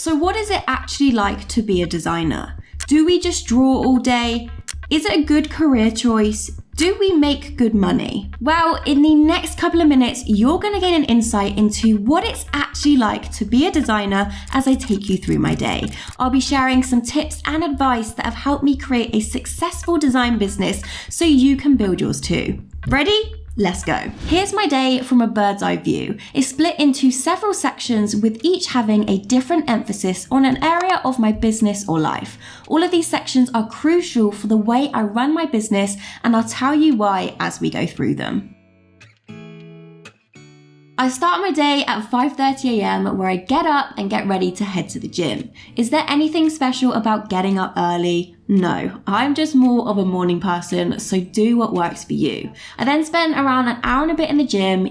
So what is it actually like to be a designer? Do we just draw all day? Is it a good career choice? Do we make good money? Well, in the next couple of minutes, you're going to gain an insight into what it's actually like to be a designer as I take you through my day. I'll be sharing some tips and advice that have helped me create a successful design business so you can build yours too. Ready? Let's go. Here's my day from a bird's eye view. It's split into several sections with each having a different emphasis on an area of my business or life. All of these sections are crucial for the way I run my business, and I'll tell you why as we go through them. I start my day at 5:30 a.m. where I get up and get ready to head to the gym. Is there anything special about getting up early? No, I'm just more of a morning person, so do what works for you. I then spend around an hour and a bit in the gym,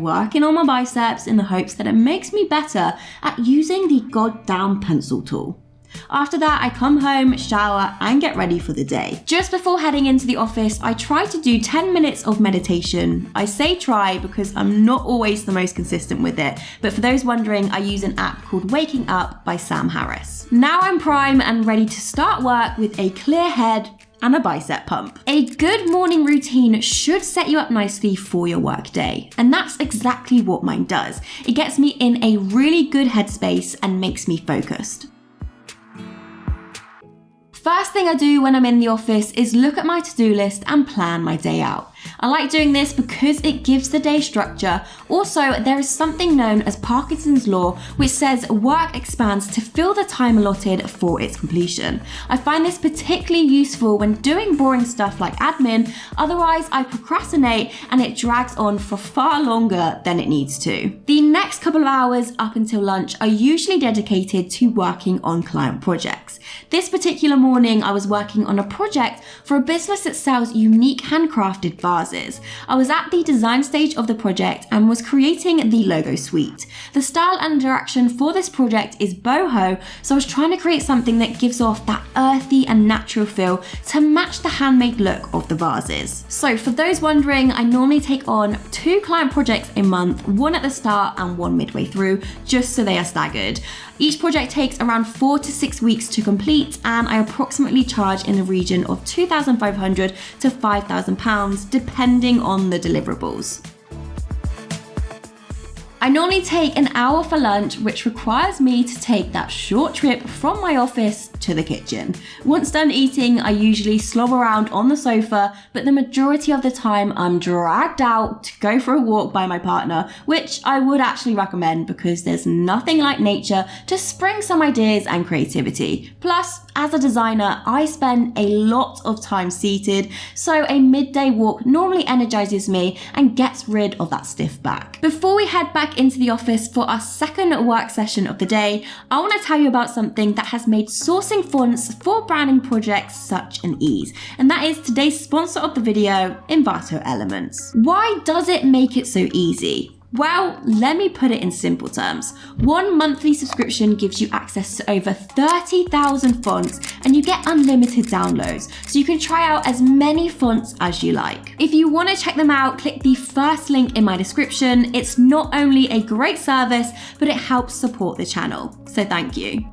working on my biceps in the hopes that it makes me better at using the goddamn pencil tool. After that, I come home, shower, and get ready for the day. Just before heading into the office, I try to do 10 minutes of meditation. I say try because I'm not always the most consistent with it, but for those wondering, I use an app called Waking Up by Sam Harris. Now I'm prime and ready to start work with a clear head and a bicep pump. A good morning routine should set you up nicely for your work day, and that's exactly what mine does. It gets me in a really good headspace and makes me focused. First thing I do when I'm in the office is look at my to-do list and plan my day out. I like doing this because it gives the day structure. Also, there is something known as Parkinson's law, which says work expands to fill the time allotted for its completion. I find this particularly useful when doing boring stuff like admin, otherwise I procrastinate and it drags on for far longer than it needs to. The next couple of hours up until lunch are usually dedicated to working on client projects. This particular morning, I was working on a project for a business that sells unique handcrafted vases. I was at the design stage of the project and was creating the logo suite. The style and direction for this project is boho, so I was trying to create something that gives off that earthy and natural feel to match the handmade look of the vases. So for those wondering, I normally take on 2 client projects a month, one at the start and one midway through, just so they are staggered. Each project takes around 4 to 6 weeks to complete, and I approximately charge in the region of £2,500 to £5,000 depending on the deliverables. I normally take an hour for lunch, which requires me to take that short trip from my office to the kitchen. Once done eating, I usually slob around on the sofa, but the majority of the time I'm dragged out to go for a walk by my partner, which I would actually recommend because there's nothing like nature to spring some ideas and creativity. Plus, as a designer, I spend a lot of time seated, so a midday walk normally energizes me and gets rid of that stiff back. Before we head back into the office for our second work session of the day, I want to tell you about something that has made sourcing fonts for branding projects such an ease, and that is today's sponsor of the video, Envato Elements. Why does it make it so easy? Well, let me put it in simple terms. One monthly subscription gives you access to over 30,000 fonts and you get unlimited downloads, so you can try out as many fonts as you like. If you want to check them out, click the first link in my description. It's not only a great service, but it helps support the channel, so thank you.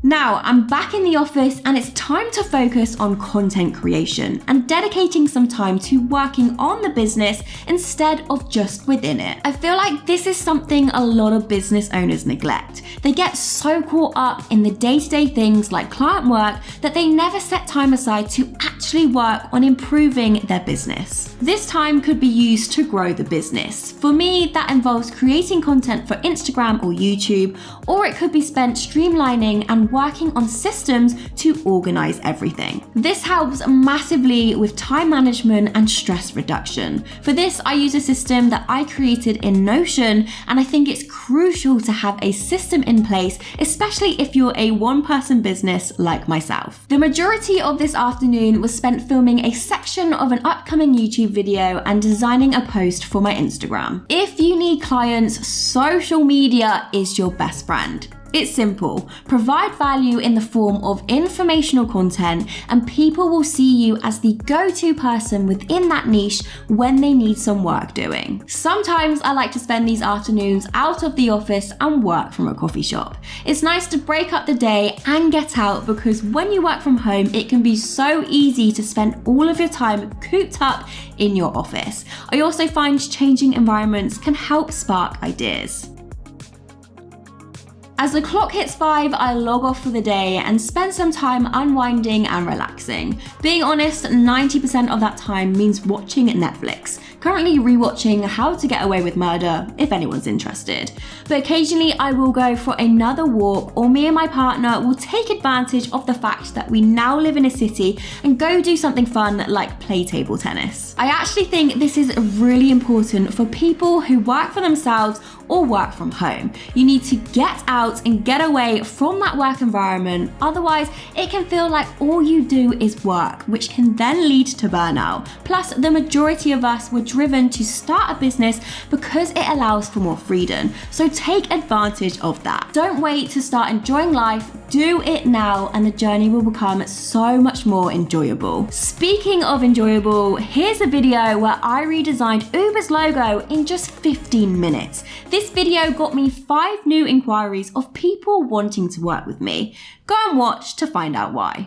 Now, I'm back in the office and it's time to focus on content creation and dedicating some time to working on the business instead of just within it. I feel like this is something a lot of business owners neglect. They get so caught up in the day-to-day things like client work that they never set time aside to actually work on improving their business. This time could be used to grow the business. For me, that involves creating content for Instagram or YouTube, or it could be spent streamlining and working on systems to organize everything. This helps massively with time management and stress reduction. For this, I use a system that I created in Notion, and I think it's crucial to have a system in place, especially if you're a one-person business like myself. The majority of this afternoon was spent filming a section of an upcoming YouTube video and designing a post for my Instagram. If you need clients, social media is your best friend. It's simple. Provide value in the form of informational content, and people will see you as the go-to person within that niche when they need some work doing. Sometimes I like to spend these afternoons out of the office and work from a coffee shop. It's nice to break up the day and get out, because when you work from home, it can be so easy to spend all of your time cooped up in your office. I also find changing environments can help spark ideas. As the clock hits 5, I log off for the day and spend some time unwinding and relaxing. Being honest, 90% of that time means watching Netflix. Currently rewatching How to Get Away with Murder, if anyone's interested. But occasionally I will go for another walk, or me and my partner will take advantage of the fact that we now live in a city and go do something fun like play table tennis. I actually think this is really important for people who work for themselves or work from home. You need to get out and get away from that work environment, otherwise it can feel like all you do is work, which can then lead to burnout. Plus, the majority of us were driven to start a business because it allows for more freedom, so take advantage of that. Don't wait to start enjoying life, do it now, and the journey will become so much more enjoyable. Speaking of enjoyable, here's a video where I redesigned Uber's logo in just 15 minutes. This video got me 5 new inquiries of people wanting to work with me. Go and watch to find out why.